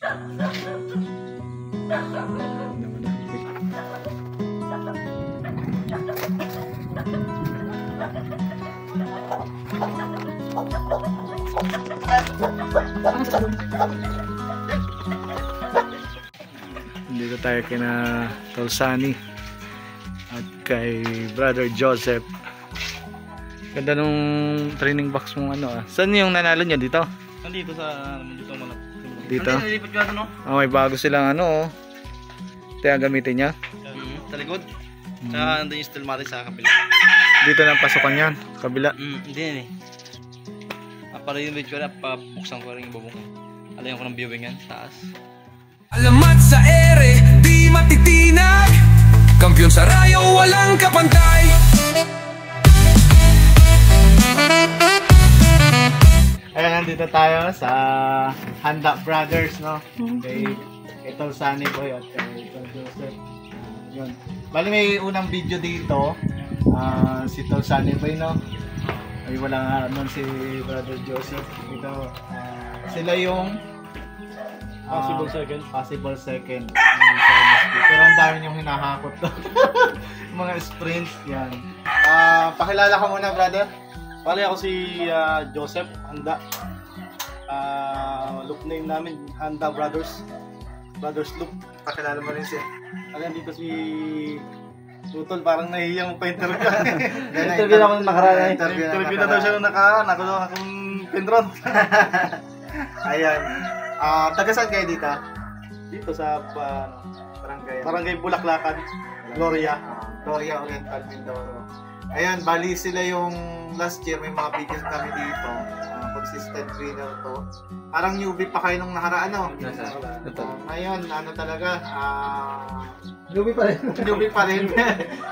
Dito tayo kina Tolsani at kay Brother Joseph. Ganda nung training box mong ano ah. Saan yung nanalo niya dito? Nandito sa Dito? Nalilipat ka ano? Oh, may bago silang ano oh. Kaya gamitin niya. Sa likod. Tsaka nandun yung steel mati sa kabila. Dito na pasukan yan, kabila. Hindi yan eh. Para yung video na, pabuksan ko rin yung bubong. Alayan ko ng viewing yan, taas. Alamat sa ere, di matitinag. Kampiyon sa rayo, walang kapantay. Ayan, nandito tayo sa Handa Brothers, no? Kay Tolsani Boy at kay Joseph. Yun. Bali may unang video dito. Si Tolsani Boy, no? Ay wala nga naman si Brother Joseph. Dito, sila yung possible second. Pero ang dami yung hinahakot to. Mga sprint, yan. Pakilala ka muna, brother. Bali ako si Joseph Handa. Loop name namin, Handa Brothers. Brothers Loop. Pakilala mo rin siya. Alam dito si Tutol, parang nahihiyang mo pa interview. Interview na ako nung nakaraan. Interview na daw siya nung nakaraan. Ako daw akong Pendron. Ayan. Taga saan kayo dito? Dito sa Barangay. Barangay Bulaklakan, Gloria. Gloria Oriental, Mindoro. Ayan, bali sila yung last year, may mga videos kami dito. Consistent winner to. Parang newbie pa kayo nung nakaraan, no? Ngayon, ano talaga, Newbie pa rin. newbie pa rin.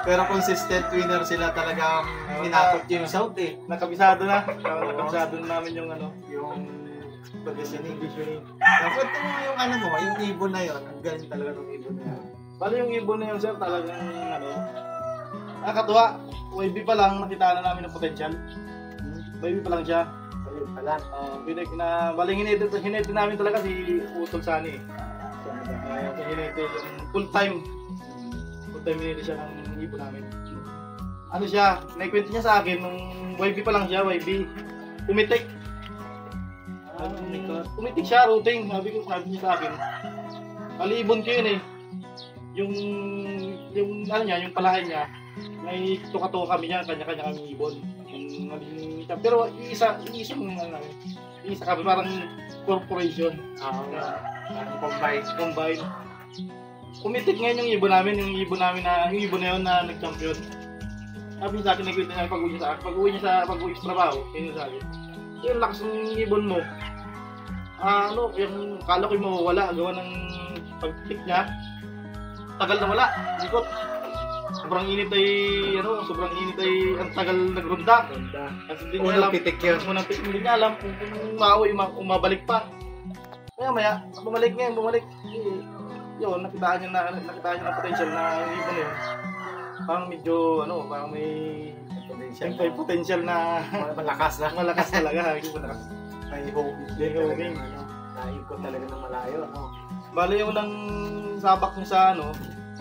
Pero consistent winner sila talagang hinakot yung South eh. Nakabisado na. Nakabisado na namin yung ano. Yung conditioning. Dapat yung ano mo, yung ibon na yun. Ang galing talaga ng ibon na yun. Bali yung ibon na yun, sir, talagang ano. Nakakatuwa. Wavy pa lang, nakita na namin ang potential. Wavy pa lang siya. Bali hinete namin talaga si Utol Sani. Hinete yung full time hinete siya ng ibon namin. Ano siya, naikwento niya sa akin nung YB pa lang siya, YB. Pumitik. Pumitik siya, routing. Sabi niya sa akin. Bali ibon ko yun eh. Yung ano niya, yung palahay niya. May tuka-tuka kami niya, kanya-kanya kami ibon. Pero isa kami parang corporation. Combine. Pumitik ngayon yung ibon namin na yun na nag-champion. Sabi sa akin, nagkwento niya pag-uwi niya sa trabaho, yun sa akin. Yung lakas ng ibon mo, yung kala ko yung mawawala, gawa ng pag-pick niya, tagal na wala, ikot. Sobrang init ay ang tagal nagrunda. Kasi hindi niya alam. Unang pitik hindi niya alam kung umabalik pa. Maya, bumalik. Yun, nakitaan niya ng potential na yung ibon yun. Parang medyo, parang may potential na Malakas talaga. May hoping. Naikot talaga ng malayo. Bali yung unang sabak niya sa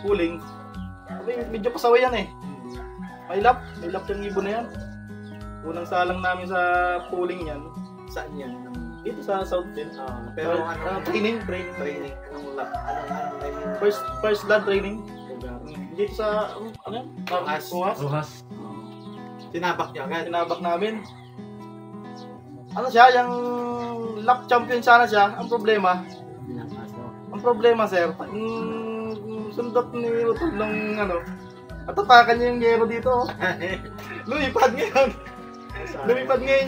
pooling. Medyo pasaway yan eh. May lap yung ibon na yan. Unang salang namin sa pooling yan. Saan yan? Dito sa South din. Pero training. Anong lap? Anong First blood training. Dito sa Rojas. Tinabak niya agad. Tinabak namin. Ano siya, yung lap champion sana siya. Ang problema sir, sundot ni Utol ng atatakan niya yung yero dito. Lumipad ngayon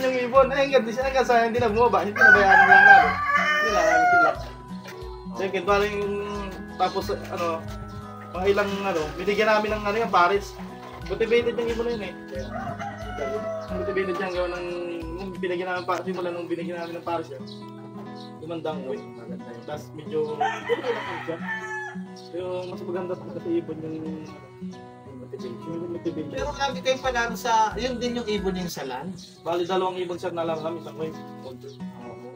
yung ibon. Hanggang sa hindi na bumaba, hindi na bayaan lang namin. Hindi lang namin tilak. Second, parang tapos mga ilang binigyan namin ng yung Paris. Motivated yung ibon na yun eh. Motivated siya gawa ng binigyan namin simula nung binigyan namin ng Paris yan. Lumandang uwi. Tapos medyo pero mas maganda pa kasi ibon yung motivation. Pero lagi kayong panalo sa, yun din yung ibon yung sa land? Bali dalawang ibon sir na lang kami sa Kuwait.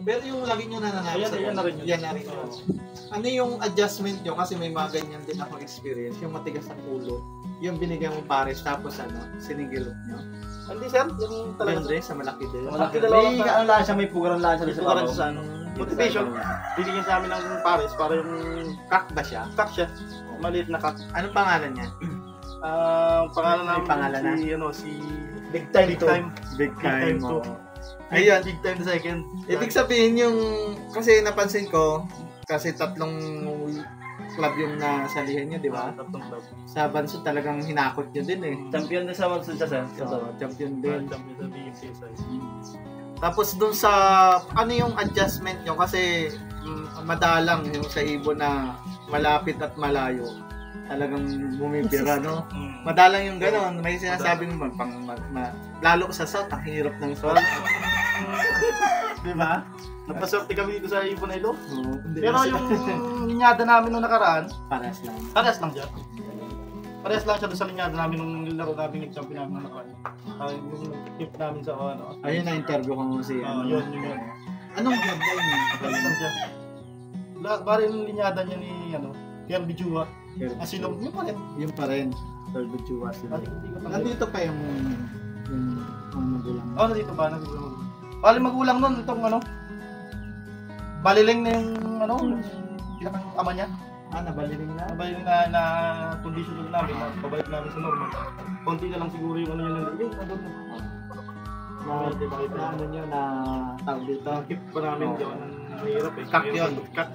Pero yung lagi nyo nananalo Ayan, sa ayan na rin yun. Yan na rin yun. Ano yung adjustment nyo? Kasi may mga ganyan din ako experience. Yung matigas ang ulo. Yung binigyan mong pares tapos sinigilot nyo. Hindi sir, yung talaga Talaga sa malaki din. Malaki dalawa May ano lang siya, may pugaran lang siya May sa pugaran babaw. siya sa ano. Motivation. Bibigyan sa amin ng pares para yung Kak ba siya? kak siya. Maliit na kak. Anong pangalan niya? Pangalan May namin pangalan na? si Big time Big to. Time. Big Time mo. to. Ayun. Big Time the second. Ibig sabihin yung, kasi napansin ko, kasi 3 club yung nasalihan nyo, di ba? Tatlong club. Sa Bansod talagang hinakot nyo din eh. Champion din sa Mansud siya, sir. So, champion din. Champion sa BMC size. Tapos dun sa, ano yung adjustment nyo? Kasi madalang yung sa ibon na malapit at malayo. Talagang bumibira, no? Madalang yung gano'n. May sinasabing lalo sa South, ang hirap ng South. Di ba? Napaswerte kami dito sa Ibon Ilo. Oo. Pero yung linyada namin nung nakaraan, Paras lang. parehas lang siya. Parehas lang siya doon sa linyada namin nung laro namin nag-champion namin nung nakaraan. Yung tip namin sa ano. Ayun, na-interview ko mo si Yun. Anong club na yun? Parehas lang siya. Bari yung linyada niya ni Pierre Bijua. Asilong, yun pa rin. Yung pa rin. Third Chua sila. Nandito pa yung magulang. Oh, nandito ba? Bali magulang nun, itong baliling na yung pinakang ama niya. Nabaliling na? Nabalik na condition ulit namin, pabalik namin sa normal. Konti na lang siguro yung yun. Na ano nyo na tawag dito? Keep pa namin yun. Mahirap eh. Kak yun. Kak.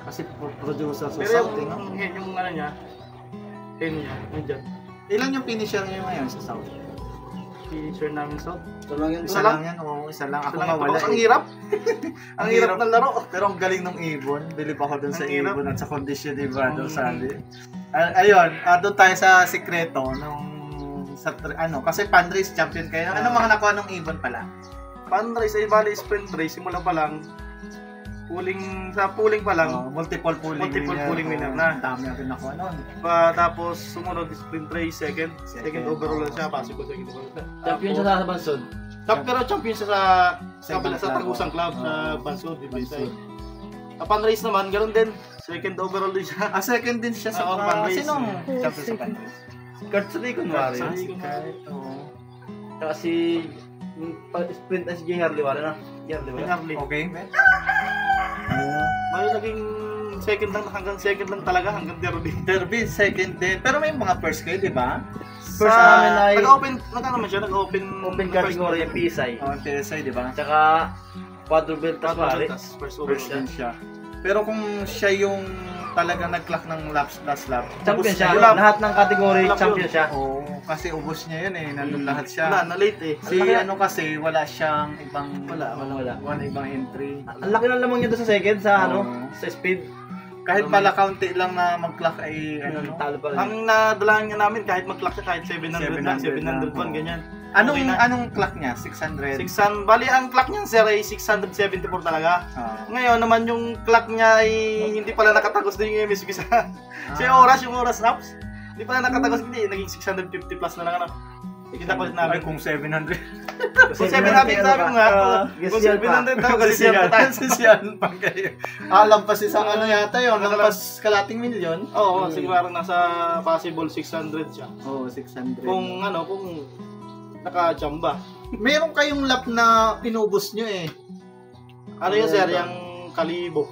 Kasi producer sa Pero South, eh, no? yung niya, hen niya, nandyan. Ilan yung finisher nyo ngayon sa South? Finisher namin sa Ito lang yan. Isa lang yan, oo, isa lang. Ako mawala. Ang hirap. Ang hirap ng laro. Pero ang galing ng ibon. Bilib ako dun sa Ang hirap. ibon at sa kondisyon ni Brado Sally. Ayun, doon tayo sa sikreto nung kasi fundraise champion kayo. Ano mga nakuha ng ibon pala? Fundraise ay bali sprint race, simula pa lang. Pooling pa lang. Multiple pooling winner na. Ang dami ang nakuha noon. Tapos sumunod sprint race, second overall lang siya, possible second overall. Champion siya sa Mansud. Pero champion siya sa Tagusang Club sa Bansod, di ba? Sa fundraise naman, ganoon din. Second overall din siya. Second din siya sa fundraise. Sinong champion sa fundraise? Kurt Sully, kunwari. Oo. Kasi sprint na si J. Harley, wala na. Harley. Okay. May naging second lang, hanggang second lang talaga, hanggang Derby, second din. Pero may mga first kayo, di ba? First namin ay nag-open open category yung PSI. PSI, di ba? Tsaka quadruple tas pare. First First din siya. Pero kung siya yung talagang nag-clock ng last lap, Champion siya. Wala. Lahat ng category Wala champion yun. siya. Oo, kasi ubos niya yun eh, nandun lahat siya. Wala, na-late eh. Si kasi wala siyang ibang Wala. ibang entry. Ang laki ng lamang niya doon sa second sa Oo. sa speed. Kahit pala kaunti lang na mag-clock ay no? Talo pa rin. Ang nadalahan niya namin, kahit mag-clock siya, kahit 700 lang, 701, ganyan. Okay na. Anong clock niya? 600. 600, bali ang clock niya sir ay 674 talaga. Ah. Ngayon naman yung clock niya ay hindi pala nakatagos din yung MSB sa yung oras naps. Hindi pala nakatagos, hindi naging 650 plus na lang ano. Kita ko namin Ay, kung 700. kung 700 sabi ko nga. Kung 700 daw kasi siya pa tayo. Sisiyan pa kayo. Lampas isang ano yata yun. Lampas kalating milyon. Oo, siguro nasa possible 600 siya. Oo, 600. Kung naka-chamba. Meron kayong lap na pinubos nyo eh. Ano yun sir, yung Kalibo.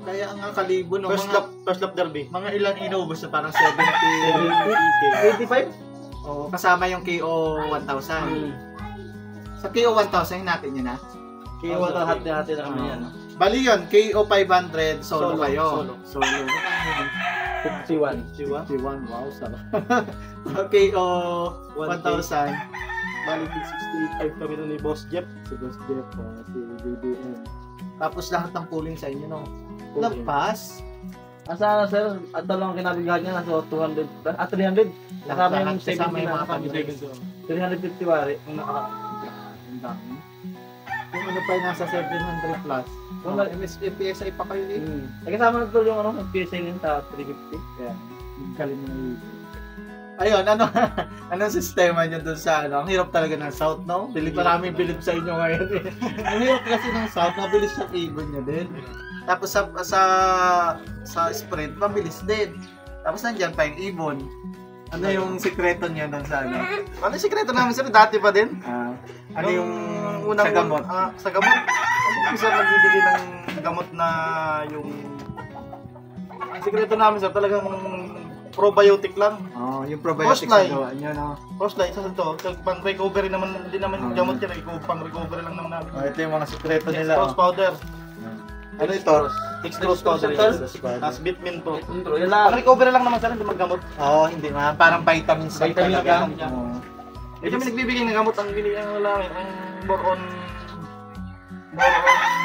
Kaya nga kalibo no. First lap derby. Mga ilan inubos na parang 70. 85? Oo, kasama yung KO 1000. Sa KO 1000 natin yun ha. Kaya wala hati-hati na kami yan. Bali yun, KO 500 solo kayo. Solo. 51. 51, wow, sarap. KO 1000. Bali 685 kami nun ni Boss Jeff. Si Boss Jeff, si BBM. Tapos lahat ng pooling sa inyo, no? Lampas. Asa sir, at lang kinabigahan niya nasa 200, 300. Kasama yung 70 na kami. 350 wari. Nung nakaraan. Ang dami. Yung ano pa yung nasa 700 plus. Kung PSI pa kayo eh. Kasama na ito yung PSA din sa 350. Kaya, galing mo na yun. Ayun, anong sistema nyo dun sa ano? Ang hirap talaga ng South, no? Maraming bilib sa inyo ngayon eh. Ang hirap kasi ng South, mabilis yung ibon nyo din. Tapos sa sprint, mabilis din. Tapos nandiyan pa yung ibon. Ano yung sikreto niya dun sa ano? Ano yung sikreto namin sir? Dati pa din. Ano yung unang sa gamot? Sa gamot. Ano sir nagbibigay ng gamot na yung... Ang sikreto namin sir, talagang probiotic lang. Oh, yung probiotics na gawa niyo, no? Crossline, isa to. Pang recovery naman, hindi naman yung gamot yan. Pang recovery lang naman namin. Oh, ito yung mga sikreto nila. Cross powder. Ano ito? Dextrose powder. Tapos Bitmin to. Yun Pang lang. recovery lang naman sir, hindi maggamot. Oo, hindi nga. Parang vitamins lang Vitamin talaga. lang. Oo. Eh kami nagbibigay ng gamot, ang binigyan ng namin, ang more on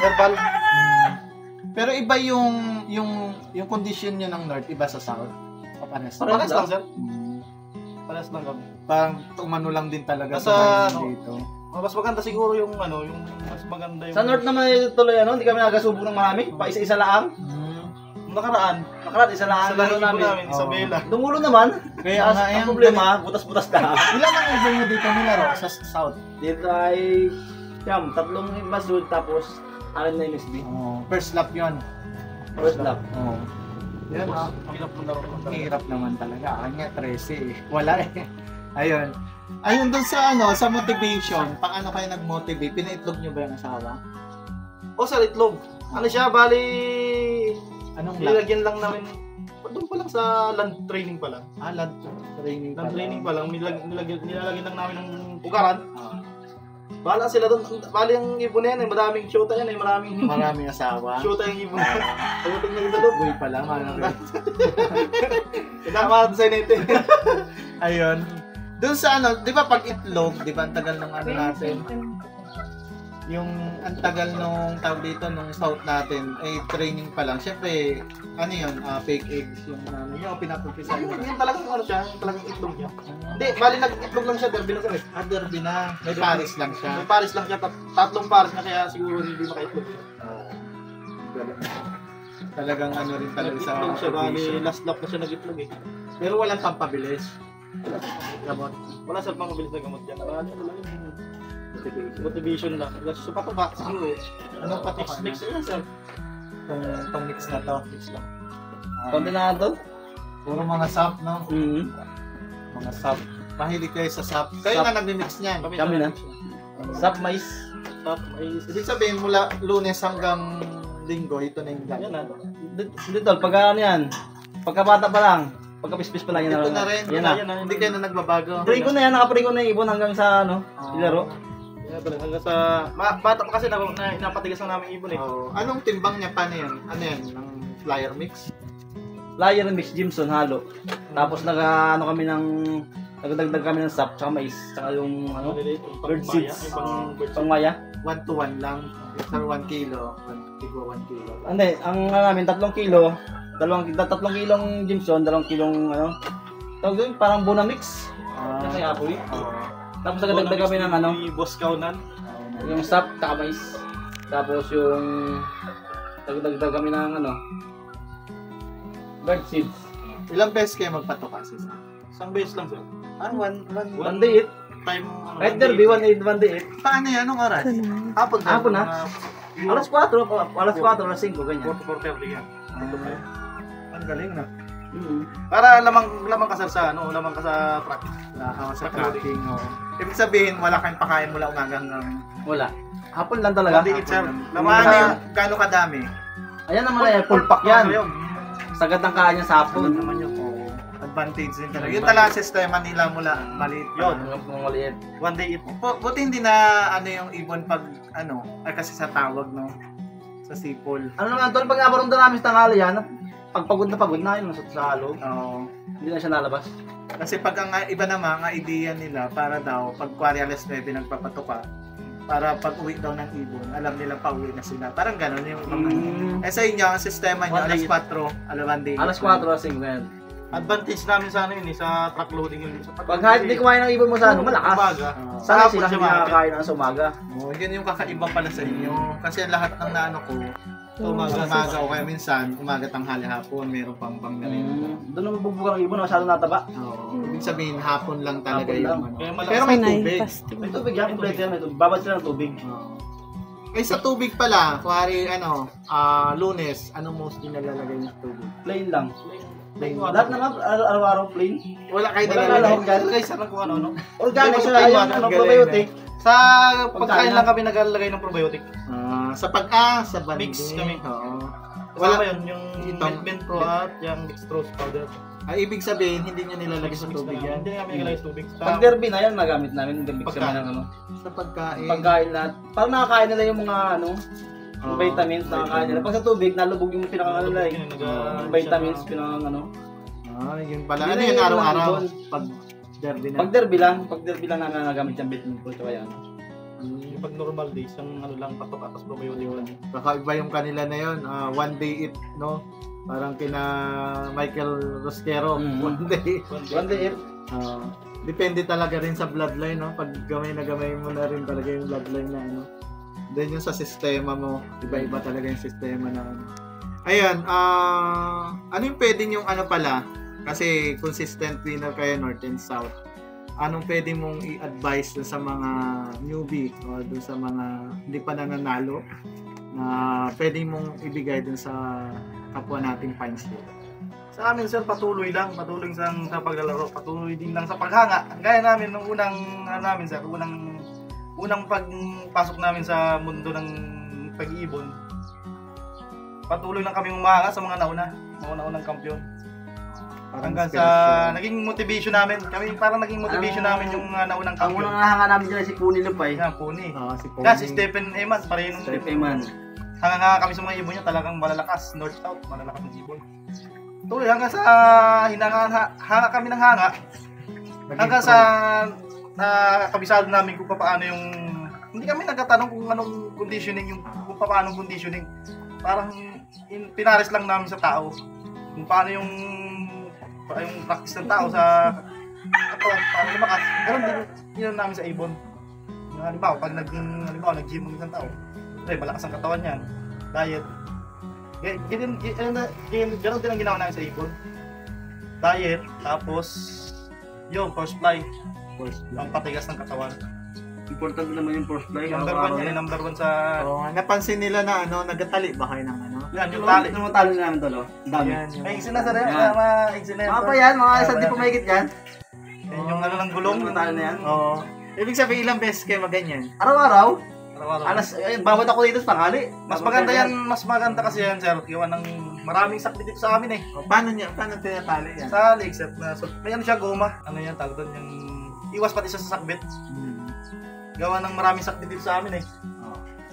herbal. Pero iba yung condition niyo ng North, iba sa South. Papanes. Pares lang sir. Pares lang kami. Parang umano lang din talaga Sa sa dito. Mas maganda siguro yung yung mas maganda yung... Sa North naman tuloy hindi kami nagasubok ng marami. Pa isa-isa lang. Nakaraan. Isa lang Sa lahi namin. namin, Isabela. Dumulo naman. Kaya nga, Ang ayan, problema, butas-butas na. Ilan ang ibon nyo dito nilaro sa South? Dito ay tatlong masud tapos 6 na MSB. First lap yun. First lap. Yan ah. Ang hirap naman talaga. Akin nga 13 eh. Wala eh. Ayun. Ayun dun sa sa motivation, paano kayo nag-motivate? Pinaitlog nyo ba yung asawa? O sa itlog. Ano siya, bali... Anong lap? Nilagyan lang namin... Doon pa lang sa land training pa lang. Land training Land training pa lang, nilalagyan lang namin ng pugaran. Bahala sila doon. Bali ang ibon na yan, madaming shota yan, Maraming asawa. shota yung ibon. Pagdating na sa loob. Boy pala, maraming. Kinakamat sa inete. Ayun. Doon sa di ba pag itlog, di ba ang tagal ng natin? Yung ang tagal nung tawag dito nung South natin ay training pa lang. Syempre, fake eggs yung yung pinapropisa mo. Yung talagang siya, yung talagang itlog niya. Hindi, bali nag-itlog lang siya, derby na sir. Derby na. May Paris lang siya. May Paris lang siya, tatlong Paris na kaya siguro hindi makaitlog. Talagang rin talaga sa Nag-itlog siya, bali motivation. last lap na siya nag-itlog eh. Pero walang pampabilis. Gamot. Wala sa pang mabilis na gamot dyan. Ano lang yung motivation lang. So pataba siguro. Anong pati mix yun sir? Tong mix na to. Mix lang. Kontinado? Puro mga sap, no? Mga sap. Mahilig kayo sa sap. Kayo nga nagmi-mix niyan. Kami na. Sap mais. Top is Ibig sabihin mula Lunes hanggang Linggo, ito na yung yan na. Dito, pagka yan. Pagkabata pa lang. Pagkapispis pa lang yan. Ito na rin. Yan na. Hindi kayo na nagbabago. Pring ko na yan, nakaparing ko na yung ibon hanggang sa ilaro. Yan pala hanggang sa bata pa kasi na inapatigas na namin ibon eh. Anong timbang niya? Paano yan? Ano yan? Ng flyer mix? Flyer and mix Jimson halo. Tapos nagdagdag kami ng sap, tsaka mais, tsaka yung bird seeds. Pang maya. 1 to 1 lang. Sir, 1 kilo. 1 kilo. Hindi, ang namin 3 kilo. 3 kilong Jimson, 2 kilong tawag doon, parang Bona mix. Kasi apoy. Tapos nagdagdag kami ng Ni Boss Kaunan. yung sap, tsaka mais. Tapos yung nagdagdag kami ng bird seeds. Ilang beses kayo magpatoka sa isa? Isang beses lang sir. One One day it. Time Kahit derby, 1 day it. Paano yan? Anong oras? Hapon na. Alas 4, alas 5, ganyan. 4:30 yan. Ang galing na. Para lamang ka sir sa lamang ka sa track. Sa tracking. Ibig sabihin, wala kayong pakain mula umaga hanggang... Wala. Hapon lang talaga. Hindi sir. Laman yung gano'ng kadami? Ayan naman full pack yan. Sagad ng kanya sa hapon. Naman yung advantage din talaga. Yung talaga sistema nila mula maliit. Yun. Yung maliit. One day it. Buti hindi na yung ibon pag kasi sa tawag sa sipol. Ano naman tol, pag nabarundan namin sa tanghali yan, pag pagod na yun, sa halo. Oo. Hindi na siya nalabas. Kasi pag ang iba naman, ang idea nila para daw pag kuwari alas 9 nagpapatuka, para pag uwi daw ng ibon, alam nila pa uwi na sila. Parang gano'n yung sa inyo, ang sistema nyo, alas 4, alawandi. Alas 4, alas 5 yan. Advantage namin sa sa truck loading yun. Pag kahit di kumain ng ibon mo sa malakas. Umaga. Sana Hapon sila siya hindi nakakain sa umaga. Yun yung kakaiba pala sa inyo. Kasi lahat ng ko, Umaga o kaya minsan, umaga tanghali hapon, meron pang merienda. Doon ang bubugang ibon, masyado nataba. Oo. Ibig sabihin, hapon lang talaga Hapon lang. yung ano. Kaya malakas Pero may Sanay, tubig. pasto. May tubig yan, kompleto yan. May tubig. Babad sila ng tubig. Oo. Eh sa tubig pala, kuwari Lunes, ano mostly nalalagay ng tubig? Plain lang. Plain Lahat na lang, araw-araw plain. Wala kayo Wala nalalagay. lang, organic. Guys, sarap kung ano. Organic May sila pagkain, yung galing, probiotic. Sa pagkain lang kami naglalagay ng probiotic. Sa banding. Mix kami. Oo. Wala Wala. yun, yung Itong- Milkman Pro at yung dextrose powder. Ibig sabihin, hindi nyo nilalagay sa tubig yan. Hindi namin nilalagay sa tubig. Pag derby na yan, nagamit namin. Nag-mix kami Pagkain. ng ano. Sa pagkain. Pagkain lahat. Parang nakakain nila yung mga ano, yung Oo. vitamins nakakain nila. Pag sa tubig, nalubog yung pinaka ano nila eh. Yung vitamins, pinaka ano. Yun pala. Hindi Ano na yan, yun araw-araw? doon. Pag derby na. Pag derby lang namin nagamit yung vitamin ko. Tsaka yan. Yung pag normal days, yung ano lang, patok atas probiotic lang. Kakaiba yung kanila na yun. One day it, no? Parang kina Michael Rosquero. One day. One day it. Depende talaga rin sa bloodline, no? Pag gamay na gamay mo na rin talaga yung bloodline na, ano? Then yung sa sistema mo, iba-iba talaga yung sistema na, ano. Ayan, ano yung pwedeng yung ano pala? Kasi consistent winner kayo North and South. Anong pwede mong i-advise dun sa mga newbie o dun sa mga hindi pa nananalo na pwede mong ibigay dun sa kapwa nating fans dito? Sa amin sir, patuloy sa paglalaro, patuloy din lang sa paghanga. Gaya namin nung unang namin sir, unang pagpasok namin sa mundo ng pag-iibon. Patuloy lang kami umahanga sa mga naunang kampiyon. Hanggang sa naging motivation namin. Kami parang naging motivation namin yung naunang Ang kampiyon. unang nahanga namin dyan si Puni Lupay. Yan, Puni. Si Pony. Yan, si Stephen Eman, pareho nung Step Eman. hanga kami sa mga ibon niya, talagang malalakas. North-South, malalakas ng ibon. Tuloy hanggang sa hanga kami ng hanga. Hanggang sa kabisado namin kung paano yung... Hindi kami nagtatanong kung anong conditioning, kung paano conditioning. Parang pinares lang namin sa tao. Kung paano yung practice ng tao sa paano lumakas. Ganun din yun namin sa ibon. Halimbawa, pag nag-gym ng isang tao, malakas ang katawan niyan. Diet. Ganun din ang ginawa namin sa ibon. Diet, tapos yung first fly, ang patigas ng katawan. Importante naman yung first fly. Number 1 yan, number 1 sa... napansin nila na nagatali ba kayo ng ano? Yan, yung tali. Yung tali namin tolo. Dami. Yan, yung... May iksin na sa rin, Yan. mga iksin na yan. Mga pa yan, mga isang di pumahigit yan. Yan yung ano ng gulong. Yung tali na yan. Oo. Ibig sabihin ilang beses kayo maganyan? Araw-araw. Araw-araw. Bawat ako dito sa tanghali. Mas maganda kasi yan, sir. Iwan ng maraming sakit dito sa amin eh. Paano tinatali yan? Sa leg set na, so, may ano siya, goma. Ano yan, tawag doon yung... Iwas pati siya sa sakbit. Gawa ng maraming sakbit dito sa amin eh.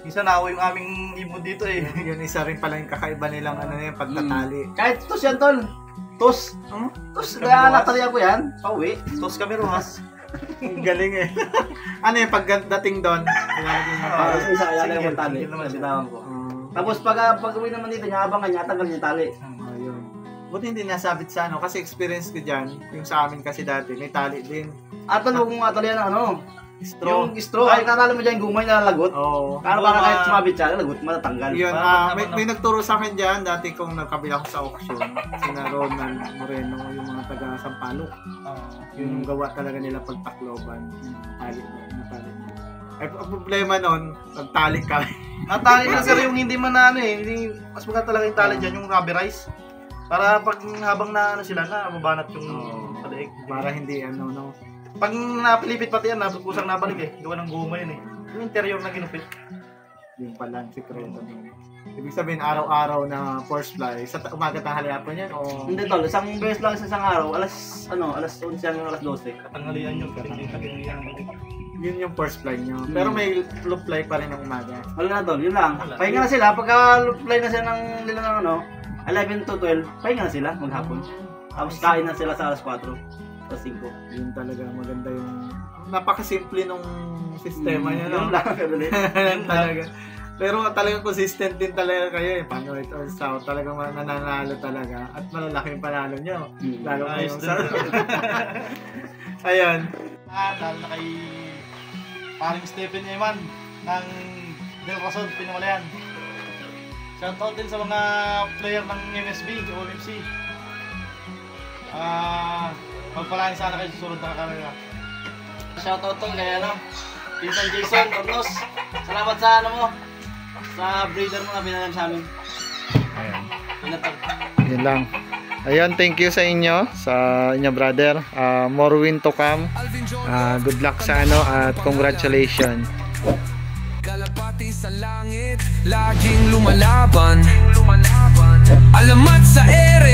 Isa na yung aming ibon dito eh. Yun isa rin pala yung kakaiba nilang ano yung pagtatali. Kahit tos yan, tol. Tos. Tos. Kaya natalihan ko yan. Pauwi. Tos kami rumas. Ang galing eh. Ano yung pagdating doon? Nilalagay mo pa. Tapos isa kaya lang Single. yung tali. Single naman siya. Bitawan ko. Tapos pag uwi naman dito, nyaabang niya, tanggal niya tali. Ayun. Buti hindi nasabit sa ano. Kasi experience ko dyan, yung sa amin kasi dati, may tali din. At tol, huwag mong atalihan ng ano. Straw. Yung straw. Ay, nakala mo dyan yung gumay na lagot. Oo. Para baka kahit sumabit siya, lagot, matatanggal. Yun, Parang may nagturo sa akin dyan, dati kong nagkabila ko sa auction, sina Ronald Moreno, yung mga taga Sampaloc. Yung gawa talaga nila pagtakloban, yung tali na. Ang problema nun, nagtali ka. Natali na sir yung hindi man na ano eh. Hindi, mas maganda talaga yung tali dyan, yung rubberize. Para pag habang na ano sila na, mabanat yung palaig. Para hindi ano, no. Pag napilipit pati yan, kusang nabalik eh. Gawa ng goma yun eh. Yung interior na ginupit. Yung pala, sikreto nun. Ibig sabihin, araw-araw na force fly, sa umaga tanghali hapon yan, o... Hindi tol, isang beses lang sa isang araw, alas 11 hanggang alas 12. Katanghalian yun. Yun yung first fly nyo. Pero may loop fly pa rin ng umaga. Wala na tol, yun lang. Wala. Pahinga na sila, pagka fly na sila nila ng ano, 11 to 12, pahinga na sila maghapon. Tapos kain na sila sa alas 4, alas 5. Yun talaga maganda yung... Napakasimple nung sistema niya, no? Yun lang, kadali. Yan talaga. Pero talagang consistent din talaga kayo eh. Paano ito sa talagang nananalo talaga. At malalaki yung panalo nyo. Lalo na Ayos yung din. sa... Ayan. Lalo na kay paring Stephen Eman ng Del Rason, Pinamalayan. Shoutout din sa mga player ng MSB, OMC. Magpalain sana kayo susunod na kamera. Shoutout to kay Pinsan Jason Cornos. Salamat sa mo. Sa breeder mo na binalam sa amin. Ayan. Pinatag. Yun lang. Ayun, thank you sa inyo, sa inyo brother. More win to come. Good luck sa at congratulations. Kalapati sa langit, laging lumalaban. Alamat sa ere.